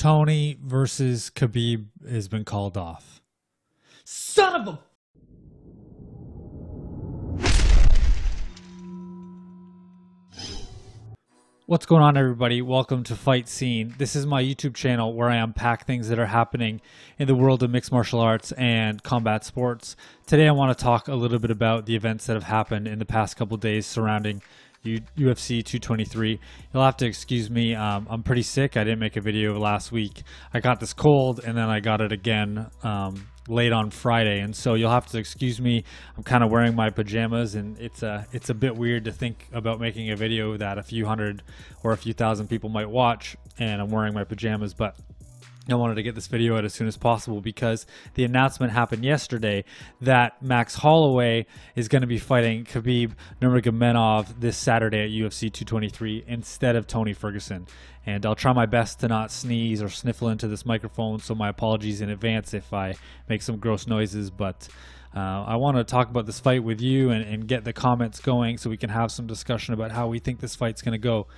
Tony versus Khabib has been called off. Son of a... What's going on, everybody? Welcome to Fight Scene. This is my YouTube channel where I unpack things that are happening in the world of mixed martial arts and combat sports. Today I want to talk a little bit about the events that have happened in the past couple days surrounding UFC 223. You'll have to excuse me. I'm pretty sick. I didn't make a video last week. I got this cold and then I got it again late on Friday, and so you'll have to excuse me. I'm kind of wearing my pajamas, and it's a bit weird to think about making a video that a few hundred or a few thousand people might watch, and I'm wearing my pajamas, but I wanted to get this video out as soon as possible because the announcement happened yesterday that Max Holloway is going to be fighting Khabib Nurmagomedov this Saturday at UFC 223 instead of Tony Ferguson. And I'll try my best to not sneeze or sniffle into this microphone, so my apologies in advance if I make some gross noises, but I want to talk about this fight with you and get the comments going so we can have some discussion about how we think this fight's going to go.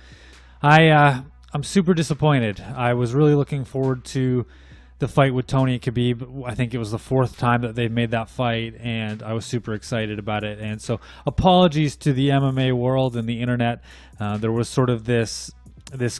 I'm super disappointed. I was really looking forward to the fight with Tony and Khabib. I think it was the fourth time that they've made that fight, and I was super excited about it. And so apologies to the MMA world and the internet. There was sort of this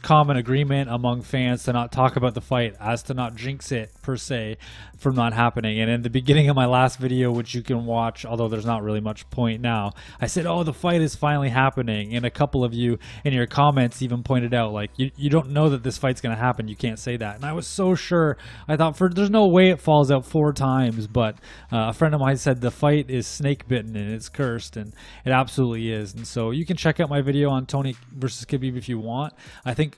common agreement among fans to not talk about the fight, as to not jinx it per se from not happening. And in the beginning of my last video, which you can watch, although there's not really much point now, I said, oh, the fight is finally happening. And a couple of you in your comments even pointed out, like, you don't know that this fight's going to happen. You can't say that. And I was so sure. I thought, there's no way it falls out 4 times. But a friend of mine said the fight is snake bitten and it's cursed, and it absolutely is. And so you can check out my video on Tony versus Khabib if you want. I think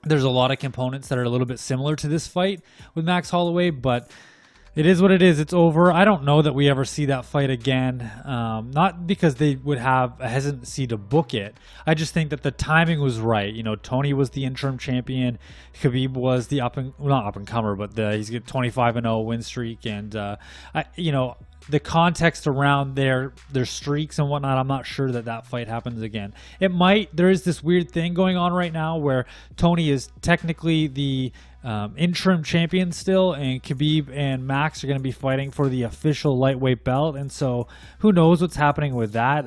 there's a lot of components that are a little bit similar to this fight with Max Holloway, but it is what it is. It's over. I don't know that we ever see that fight again. Not because they would have a hesitancy to book it. I just think that the timing was right. You know, Tony was the interim champion. Khabib was the not up and comer, but he's got 25-0 win streak, and the context around their streaks and whatnot, I'm not sure that fight happens again. It might. There is this weird thing going on right now where Tony is technically the interim champion still, and Khabib and Max are going to be fighting for the official lightweight belt, and so who knows what's happening with that.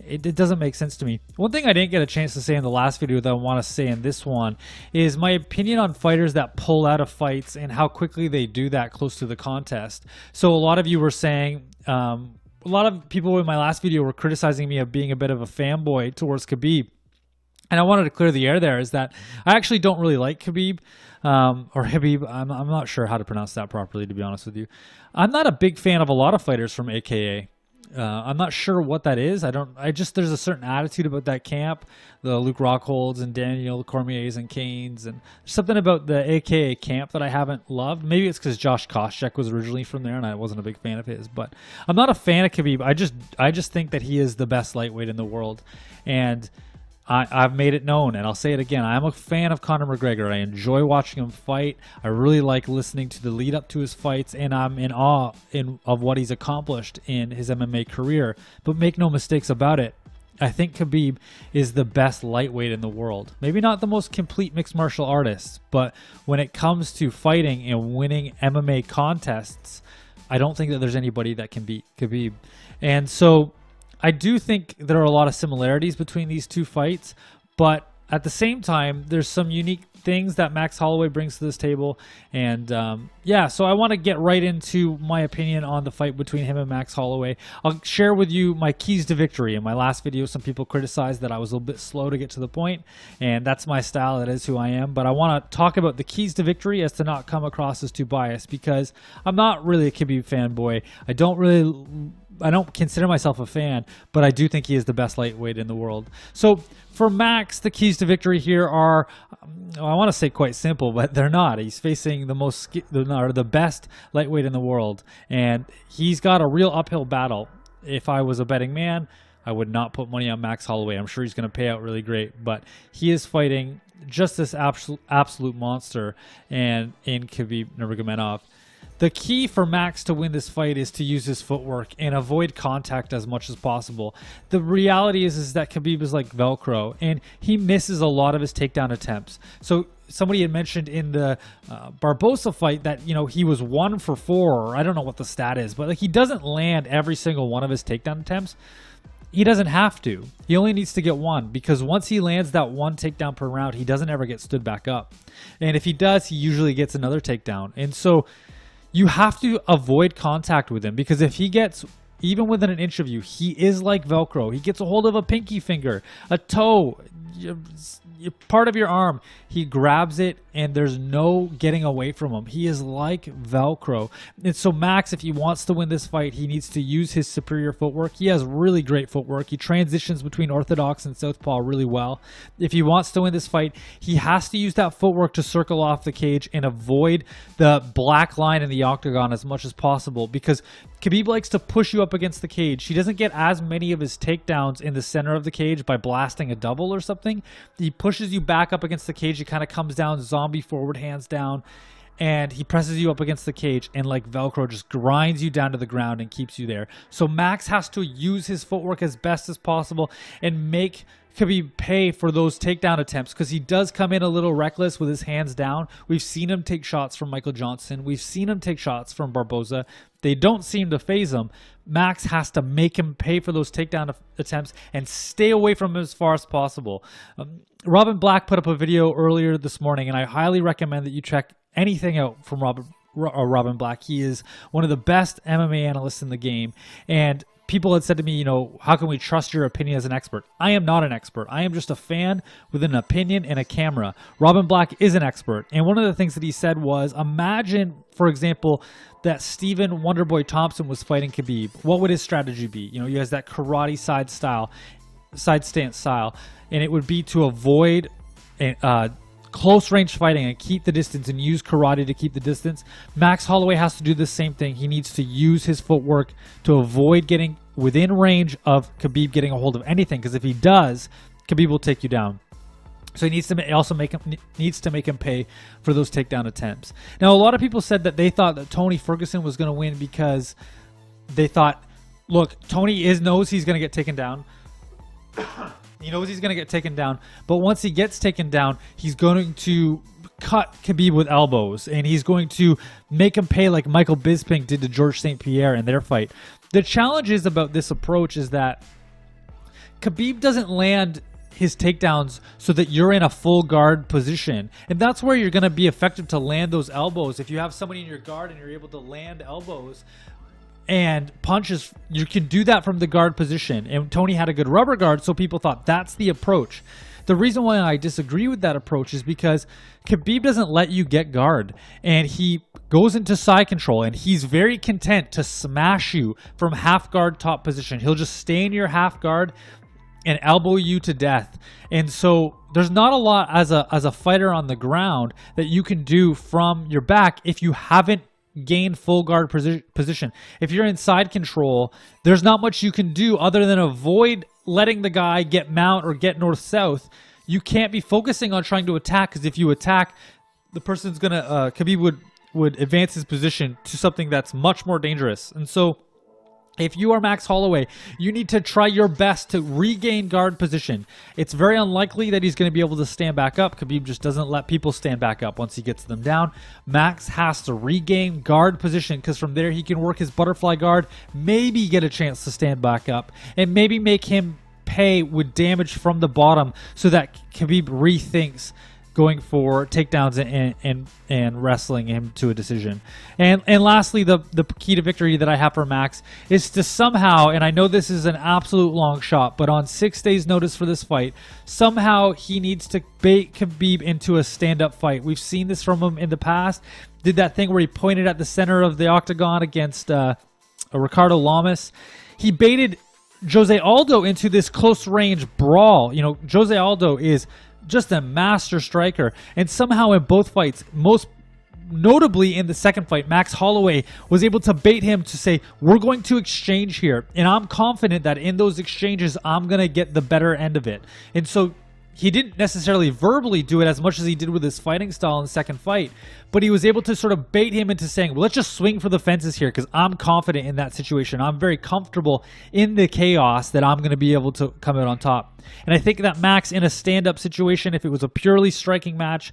It doesn't make sense to me. One thing I didn't get a chance to say in the last video that I want to say in this one is my opinion on fighters that pull out of fights and how quickly they do that close to the contest. So a lot of you were saying, a lot of people in my last video were criticizing me of being a bit of a fanboy towards Khabib. And I wanted to clear the air there, is that I actually don't really like Khabib, or Habib. I'm not sure how to pronounce that properly, to be honest with you. I'm not a big fan of a lot of fighters from AKA. I'm not sure what that is. There's a certain attitude about that camp, the Luke Rockholds and Daniel Cormiers and Canes, and there's something about the AKA camp that I haven't loved. Maybe it's because Josh Koscheck was originally from there and I wasn't a big fan of his, but I'm not a fan of Khabib. I just think that he is the best lightweight in the world, and I've made it known, and I'll say it again. I'm a fan of Conor McGregor. I enjoy watching him fight. I really like listening to the lead up to his fights, and I'm in awe of what he's accomplished in his MMA career. But make no mistakes about it, I think Khabib is the best lightweight in the world. Maybe not the most complete mixed martial artist, but when it comes to fighting and winning MMA contests, I don't think that there's anybody that can beat Khabib. And so I do think there are a lot of similarities between these two fights, but at the same time, there's some unique things that Max Holloway brings to this table. And yeah, so I want to get right into my opinion on the fight between him and Max Holloway. I'll share with you my keys to victory. In my last video, some people criticized that I was a little bit slow to get to the point, and that's my style. That is who I am. But I want to talk about the keys to victory as to not come across as too biased, because I'm not really a Khabib fanboy. I don't consider myself a fan, but I do think he is the best lightweight in the world. So for Max, the keys to victory here are, I want to say quite simple, but they're not. He's facing the best lightweight in the world, and he's got a real uphill battle. If I was a betting man, I would not put money on Max Holloway. I'm sure he's going to pay out really great, but he is fighting just this absolute monster, and in Khabib Nurmagomedov. The key for Max to win this fight is to use his footwork and avoid contact as much as possible. The reality is that Khabib is like Velcro, and he misses a lot of his takedown attempts. So somebody had mentioned in the Barbosa fight that, you know, he was 1 for 4, or I don't know what the stat is, but like he doesn't land every single one of his takedown attempts. He doesn't have to. He only needs to get one, because once he lands that one takedown per round, he doesn't ever get stood back up. And if he does, he usually gets another takedown. And so you have to avoid contact with him, because if he gets even within an inch of you, he is like Velcro. He gets a hold of a pinky finger, a toe, part of your arm. He grabs it, and there's no getting away from him. He is like Velcro. And so Max, if he wants to win this fight, he needs to use his superior footwork. He has really great footwork. He transitions between orthodox and southpaw really well. If he wants to win this fight, he has to use that footwork to circle off the cage and avoid the black line in the octagon as much as possible, because Khabib likes to push you up against the cage. He doesn't get as many of his takedowns in the center of the cage by blasting a double or something. He pushes you back up against the cage. He kind of comes down, zombie forward, hands down, and he presses you up against the cage, and like Velcro just grinds you down to the ground and keeps you there. So Max has to use his footwork as best as possible and make Khabib pay for those takedown attempts, because he does come in a little reckless with his hands down. We've seen him take shots from Michael Johnson. We've seen him take shots from Barbosa. They don't seem to faze him. Max has to make him pay for those takedown attempts and stay away from him as far as possible. Robin Black put up a video earlier this morning, and I highly recommend that you check anything out from Robin Black. He is one of the best MMA analysts in the game, and people had said to me, you know, how can we trust your opinion as an expert? I am not an expert. I am just a fan with an opinion and a camera. Robin Black is an expert. And one of the things that he said was, imagine, for example, that Stephen Wonderboy Thompson was fighting Khabib. What would his strategy be? You know, he has that karate side stance style. And it would be to avoid close range fighting and keep the distance and use karate to keep the distance. Max Holloway has to do the same thing. He needs to use his footwork to avoid getting within range of Khabib getting a hold of anything, because if he does, Khabib will take you down. So he needs to make him pay for those takedown attempts. Now, a lot of people said that they thought that Tony Ferguson was going to win because they thought, look, Tony knows he's going to get taken down. He knows he's going to get taken down, but once he gets taken down, he's going to cut Khabib with elbows, and he's going to make him pay like Michael Bisping did to Georges St. Pierre in their fight. The challenge is about this approach is that Khabib doesn't land his takedowns so that you're in a full guard position, and that's where you're going to be effective to land those elbows. If you have somebody in your guard and you're able to land elbows and punches, you can do that from the guard position. And Tony had a good rubber guard, so people thought that's the approach. The reason why I disagree with that approach is because Khabib doesn't let you get guard, and he goes into side control, and he's very content to smash you from half guard top position. He'll just stay in your half guard and elbow you to death. And so there's not a lot as a fighter on the ground that you can do from your back if you haven't gain full guard position. If you're in side control, there's not much you can do other than avoid letting the guy get mount or get north-south. You can't be focusing on trying to attack, because if you attack, the person's gonna Khabib would advance his position to something that's much more dangerous. And so if you are Max Holloway, you need to try your best to regain guard position. It's very unlikely that he's going to be able to stand back up. Khabib just doesn't let people stand back up once he gets them down. Max has to regain guard position, because from there he can work his butterfly guard, maybe get a chance to stand back up, and maybe make him pay with damage from the bottom so that Khabib rethinks going for takedowns and wrestling him to a decision. And lastly, the key to victory that I have for Max is to somehow, and I know this is an absolute long shot, but on 6 days notice for this fight, somehow he needs to bait Khabib into a stand-up fight. We've seen this from him in the past. Did that thing where he pointed at the center of the octagon against Ricardo Lamas. He baited Jose Aldo into this close-range brawl. You know, Jose Aldo is just a master striker, and somehow in both fights, most notably in the second fight, Max Holloway was able to bait him to say, we're going to exchange here, and I'm confident that in those exchanges I'm going to get the better end of it. And so he didn't necessarily verbally do it as much as he did with his fighting style in the second fight, but he was able to sort of bait him into saying, well, let's just swing for the fences here because I'm confident in that situation. I'm very comfortable in the chaos that I'm going to be able to come out on top. And I think that Max, in a stand-up situation, if it was a purely striking match,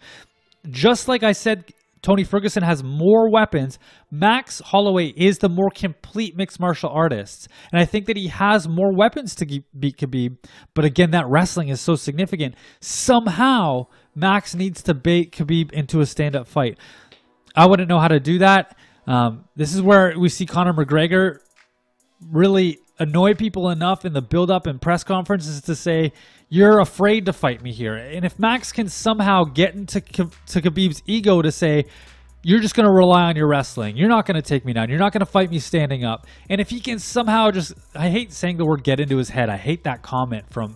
just like I said, Tony Ferguson has more weapons. Max Holloway is the more complete mixed martial artist. And I think that he has more weapons to beat Khabib. But again, that wrestling is so significant. Somehow, Max needs to bait Khabib into a stand-up fight. I wouldn't know how to do that. This is where we see Conor McGregor really annoy people enough in the build-up and press conferences to say, you're afraid to fight me here. And if Max can somehow get into Khabib's ego to say, you're just going to rely on your wrestling, you're not going to take me down, you're not going to fight me standing up. And if he can somehow just, I hate saying the word get into his head. I hate that comment from,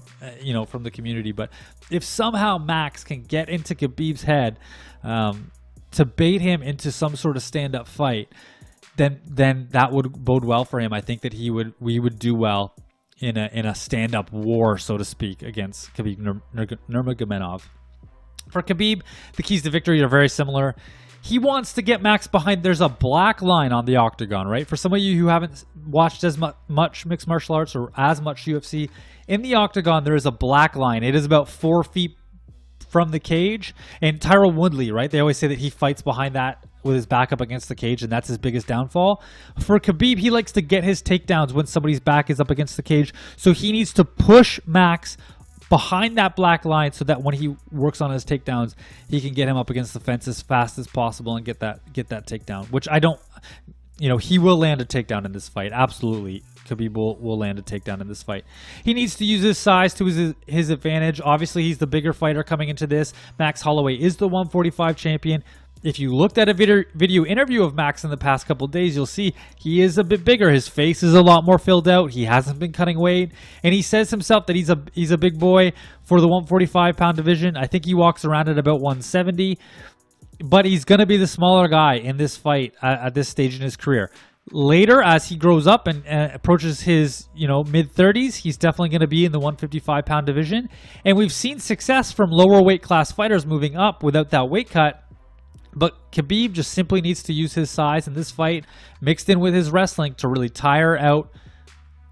from the community. But if somehow Max can get into Khabib's head to bait him into some sort of stand-up fight, then that would bode well for him. I think that we would do well in a stand-up war, so to speak, against Khabib Nurmagomedov. For Khabib, the keys to victory are very similar. He wants to get Max behind. There's a black line on the octagon, right? For some of you who haven't watched as much mixed martial arts or as much UFC, in the octagon there is a black line. It is about 4 feet from the cage. And Tyron Woodley, right? They always say that he fights behind that with his back up against the cage, and that's his biggest downfall. For Khabib, he likes to get his takedowns when somebody's back is up against the cage. So he needs to push Max behind that black line so that when he works on his takedowns, he can get him up against the fence as fast as possible and get that takedown, which I don't, he will land a takedown in this fight. Absolutely. Khabib will land a takedown in this fight. He needs to use his size to his advantage. Obviously, he's the bigger fighter coming into this. Max Holloway is the 145 champion. If you looked at a video interview of Max in the past couple of days, you'll see he is a bit bigger. His face is a lot more filled out. He hasn't been cutting weight. And he says himself that he's a big boy for the 145-pound division. I think he walks around at about 170. But he's going to be the smaller guy in this fight at this stage in his career. Later, as he grows up and approaches his mid-30s, he's definitely going to be in the 155-pound division. And we've seen success from lower weight class fighters moving up without that weight cut. But Khabib just simply needs to use his size in this fight, mixed in with his wrestling, to really tire out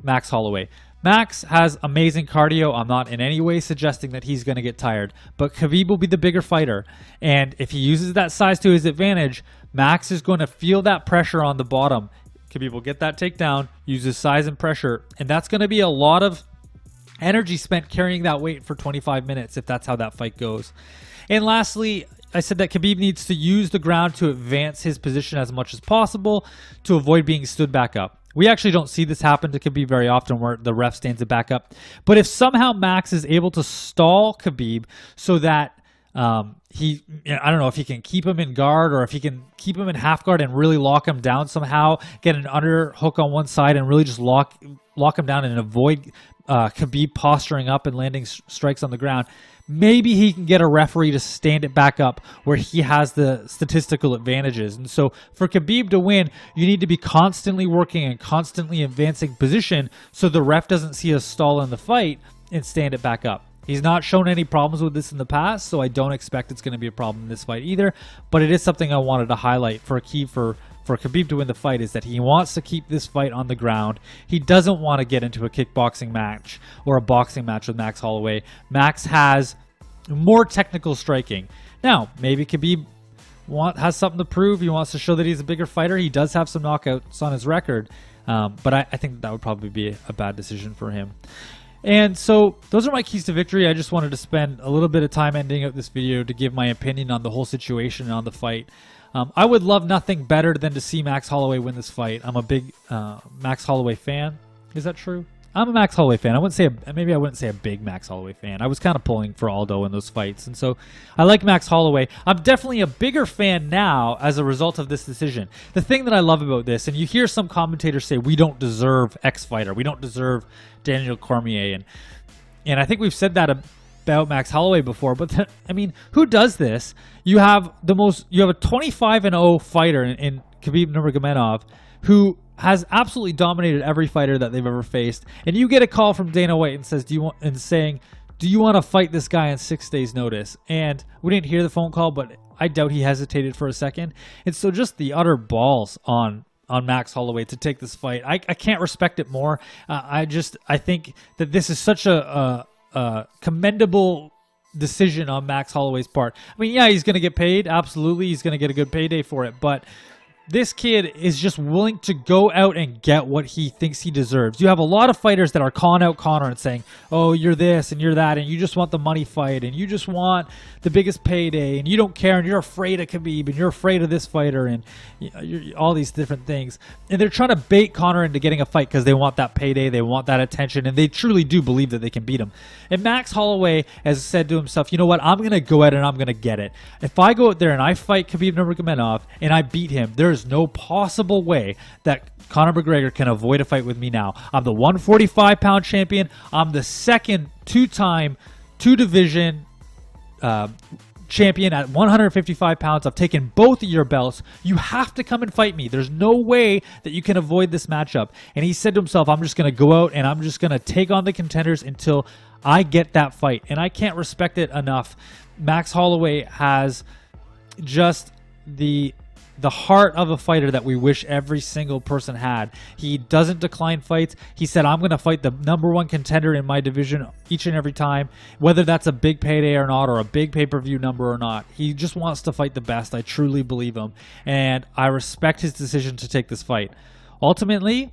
Max Holloway. Max has amazing cardio. I'm not in any way suggesting that he's going to get tired. But Khabib will be the bigger fighter. And if he uses that size to his advantage, Max is going to feel that pressure on the bottom. Khabib will get that takedown, use his size and pressure. And that's going to be a lot of energy spent carrying that weight for 25 minutes if that's how that fight goes. And lastly, I said that Khabib needs to use the ground to advance his position as much as possible to avoid being stood back up. We actually don't see this happen to Khabib very often where the ref stands it back up. But if somehow Max is able to stall Khabib so that I don't know if he can keep him in guard or if he can keep him in half guard and really lock him down somehow, get an underhook on one side and really just lock him down and avoid Khabib posturing up and landing strikes on the ground. Maybe he can get a referee to stand it back up where he has the statistical advantages. And so for Khabib to win, you need to be constantly working and constantly advancing position so the ref doesn't see a stall in the fight and stand it back up. He's not shown any problems with this in the past, so I don't expect it's going to be a problem in this fight either. But it is something I wanted to highlight for a key for Khabib to win the fight is that he wants to keep this fight on the ground. He doesn't want to get into a kickboxing match or a boxing match with Max Holloway. Max has more technical striking. Now, maybe Khabib has something to prove. He wants to show that he's a bigger fighter. He does have some knockouts on his record, but I think that would probably be a bad decision for him. And so those are my keys to victory. I just wanted to spend a little bit of time ending up this video to give my opinion on the whole situation and on the fight. I would love nothing better than to see Max Holloway win this fight. I'm a big Max Holloway fan. Is that true? I'm a Max Holloway fan. Maybe I wouldn't say a big Max Holloway fan. I was kind of pulling for Aldo in those fights. And so I like Max Holloway. I'm definitely a bigger fan now as a result of this decision. The thing that I love about this, and you hear some commentators say, we don't deserve X fighter. We don't deserve Daniel Cormier. And I think we've said that about Max Holloway before. But I mean, who does this? You have a 25-0 fighter in Khabib Nurmagomedov who has absolutely dominated every fighter that they've ever faced, and you get a call from Dana White and saying, do you want to fight this guy on 6 days notice? And we didn't hear the phone call, but I doubt he hesitated for a second. And so just the utter balls on Max Holloway to take this fight. I can't respect it more. I think that this is such a commendable decision on Max Holloway's part. I mean, yeah, he's going to get paid. Absolutely. He's going to get a good payday for it. But this kid is just willing to go out and get what he thinks he deserves. You have a lot of fighters that are calling out Conor and saying, oh, you're this and you're that, and you just want the money fight, and you just want the biggest payday, and you don't care, and you're afraid of Khabib, and you're afraid of this fighter, and all these different things. And they're trying to bait Conor into getting a fight because they want that payday, they want that attention, and they truly do believe that they can beat him. And Max Holloway has said to himself, you know what, I'm going to go out and I'm going to get it. If I go out there and I fight Khabib Nurmagomedov and I beat him, there's no possible way that Conor McGregor can avoid a fight with me now. I'm the 145-pound champion. I'm the second two-time, two-division champion at 155 pounds. I've taken both of your belts. You have to come and fight me. There's no way that you can avoid this matchup. And he said to himself, I'm just going to go out and I'm just going to take on the contenders until I get that fight. And I can't respect it enough. Max Holloway has just the heart of a fighter that we wish every single person had. He doesn't decline fights. He said, I'm going to fight the #1 contender in my division each and every time, whether that's a big payday or not, or a big pay-per-view number or not. He just wants to fight the best. I truly believe him, and I respect his decision to take this fight. Ultimately,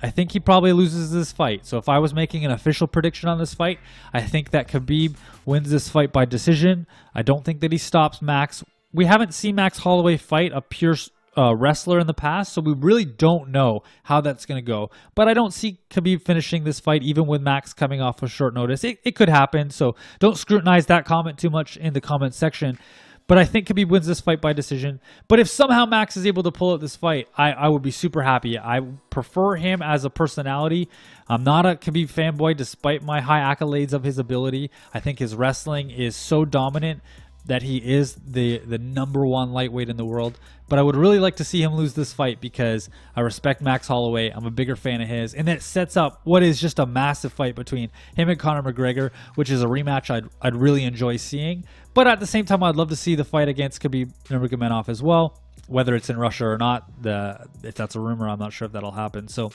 I think he probably loses this fight. So if I was making an official prediction on this fight, I think that Khabib wins this fight by decision. I don't think that he stops Max. We haven't seen Max Holloway fight a pure wrestler in the past, so we really don't know how that's going to go. But I don't see Khabib finishing this fight, even with Max coming off of short notice. It could happen, so don't scrutinize that comment too much in the comment section. But I think Khabib wins this fight by decision. But if somehow Max is able to pull out this fight, I would be super happy. I prefer him as a personality. I'm not a Khabib fanboy, despite my high accolades of his ability. I think his wrestling is so dominant that he is the #1 lightweight in the world. But I would really like to see him lose this fight because I respect Max Holloway. I'm a bigger fan of his. And it sets up what is just a massive fight between him and Conor McGregor, which is a rematch I'd really enjoy seeing. But at the same time, I'd love to see the fight against Khabib Nurmagomedov as well, whether it's in Russia or not. If that's a rumor, I'm not sure if that'll happen. So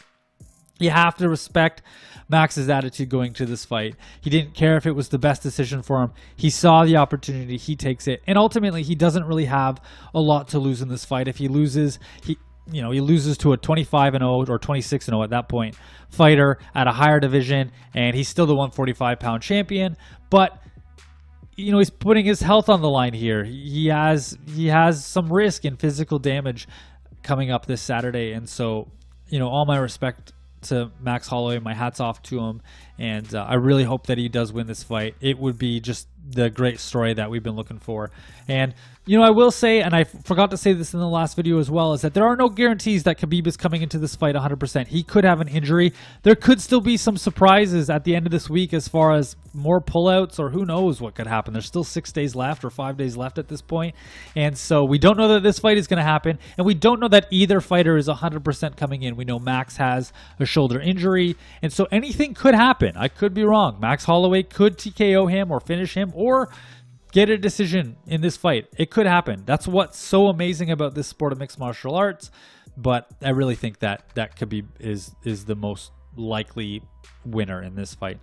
you have to respect Max's attitude going to this fight. He didn't care if it was the best decision for him. He saw the opportunity. He takes it. And ultimately, he doesn't really have a lot to lose in this fight. If he loses, he loses to a 25-0 or 26-0 at that point fighter at a higher division, and he's still the 145-pound champion. But he's putting his health on the line here. He has some risk in physical damage coming up this Saturday. And so, all my respect to Max Holloway, my hat's off to him, and I really hope that he does win this fight. It would be just the great story that we've been looking for. And I will say, and I forgot to say this in the last video as well, is that there are no guarantees that Khabib is coming into this fight 100%. He could have an injury. There could still be some surprises at the end of this week as far as more pullouts, or who knows what could happen. There's still 6 days left or 5 days left at this point. And so we don't know that this fight is going to happen, and we don't know that either fighter is 100% coming in. We know Max has a shoulder injury, and so anything could happen. I could be wrong. Max Holloway could TKO him or finish him or get a decision in this fight. It could happen. That's what's so amazing about this sport of mixed martial arts. But I really think that Khabib is the most likely winner in this fight.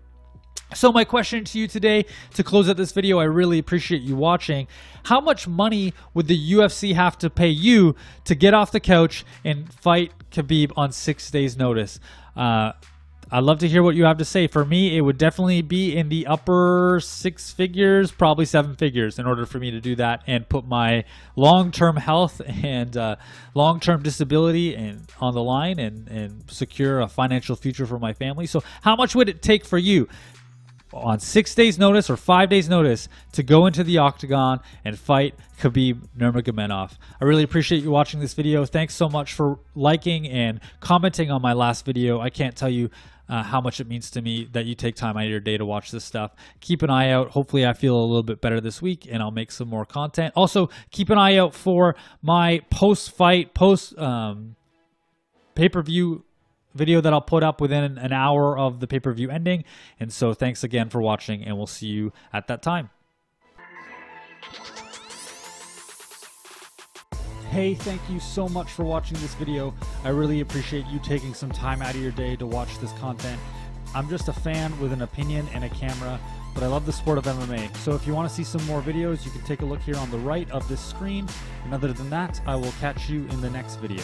So my question to you today, to close out this video, I really appreciate you watching. How much money would the UFC have to pay you to get off the couch and fight Khabib on 6 days notice? I'd love to hear what you have to say. For me, it would definitely be in the upper 6 figures, probably 7 figures, in order for me to do that and put my long-term health and long-term disability on the line and secure a financial future for my family. So how much would it take for you on 6 days notice or 5 days notice to go into the octagon and fight Khabib Nurmagomedov? I really appreciate you watching this video. Thanks so much for liking and commenting on my last video. I can't tell you how much it means to me that you take time out of your day to watch this stuff. Keep an eye out. Hopefully I feel a little bit better this week and I'll make some more content. Also, keep an eye out for my post-fight, pay-per-view video that I'll put up within an hour of the pay-per-view ending. And so thanks again for watching, and we'll see you at that time. Hey, thank you so much for watching this video. I really appreciate you taking some time out of your day to watch this content. I'm just a fan with an opinion and a camera, but I love the sport of MMA. So if you want to see some more videos, you can take a look here on the right of this screen. And other than that, I will catch you in the next video.